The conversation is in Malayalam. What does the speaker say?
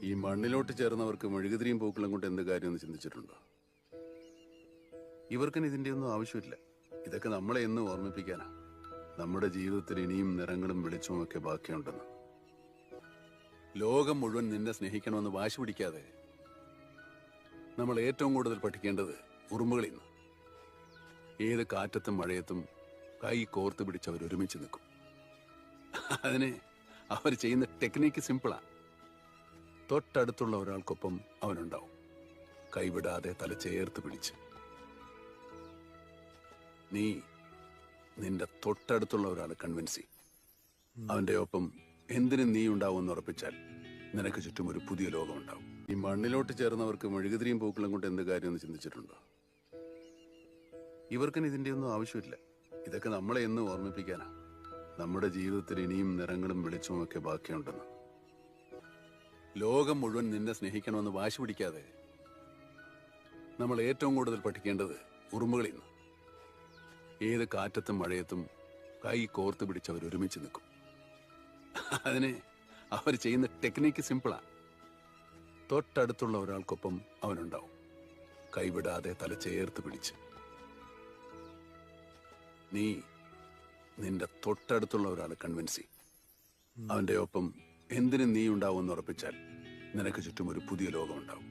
ഈ മണ്ണിലോട്ട് ചേർന്നവർക്ക് മെഴുകുതിരിയും പൂക്കളും കൊണ്ട് എന്ത് കാര്യമെന്ന് ചിന്തിച്ചിട്ടുണ്ടോ? ഇവർക്കിന് ഇതിന്റെ ഒന്നും ആവശ്യമില്ല. ഇതൊക്കെ നമ്മളെ എന്ന് ഓർമ്മിപ്പിക്കാനാ നമ്മുടെ ജീവിതത്തിൽ ഇനിയും നിറങ്ങളും വെളിച്ചവും ഒക്കെ ബാക്കിയുണ്ടെന്ന്. ലോകം മുഴുവൻ നിന്നെ സ്നേഹിക്കണമെന്ന് വാശി പിടിക്കാതെ നമ്മൾ ഏറ്റവും കൂടുതൽ പഠിക്കേണ്ടത് ഉറുമ്പുകളിൽ നിന്ന്. ഏത് കാറ്റത്തും മഴയത്തും കൈ കോർത്ത് പിടിച്ച് അവർ ഒരുമിച്ച് നിൽക്കും. അതിന് അവർ ചെയ്യുന്ന ടെക്നിക്ക് സിമ്പിളാ. തൊട്ടടുത്തുള്ള ഒരാൾക്കൊപ്പം അവനുണ്ടാവും, കൈവിടാതെ തല ചേർത്ത് പിടിച്ച്. നീ നിന്റെ തൊട്ടടുത്തുള്ള ഒരാളെ കൺവിൻസ് ചെയ്യും. അവന്റെ ഒപ്പം എന്തിനും നീ ഉണ്ടാവുമെന്ന് ഉറപ്പിച്ചാൽ നിനക്ക് ചുറ്റും ഒരു പുതിയ ലോകം ഉണ്ടാവും. ഈ മണ്ണിലോട്ട് ചേർന്നവർക്ക് മെഴുകുതിരിയും പൂക്കളും കൊണ്ട് എന്ത് കാര്യമെന്ന് ചിന്തിച്ചിട്ടുണ്ടോ? ഇവർക്കിന് ഇതിന്റെ ഒന്നും ആവശ്യമില്ല. ഇതൊക്കെ നമ്മളെ എന്ന് ഓർമ്മിപ്പിക്കാനാ നമ്മുടെ ജീവിതത്തിൽ ഇനിയും നിറങ്ങളും വെളിച്ചവും ഒക്കെ ബാക്കിയുണ്ടെന്ന്. ലോകം മുഴുവൻ നിന്നെ സ്നേഹിക്കണമെന്ന് വാശി പിടിക്കാതെ നമ്മൾ ഏറ്റവും കൂടുതൽ പഠിക്കേണ്ടത് ഉറുമ്പുകളിൽ നിന്ന്. ഏത് കാറ്റത്തും മഴയത്തും കൈ കോർത്ത് പിടിച്ച് അവർ ഒരുമിച്ച് നിൽക്കും. അതിന് അവർ ചെയ്യുന്ന ടെക്നിക്ക് സിമ്പിളാ. തൊട്ടടുത്തുള്ള ഒരാൾക്കൊപ്പം അവനുണ്ടാവും, കൈവിടാതെ തല ചേർത്ത് പിടിച്ച്. നീ നിന്റെ തൊട്ടടുത്തുള്ള ഒരാളെ കൺവിൻസ് ചെയ്യും. അവന്റെ ഒപ്പം എന്തിനും നീ ഉണ്ടാവുമെന്ന് ഉറപ്പിച്ചാൽ നിനക്ക് ചുറ്റും ഒരു പുതിയ ലോകം ഉണ്ടാവും.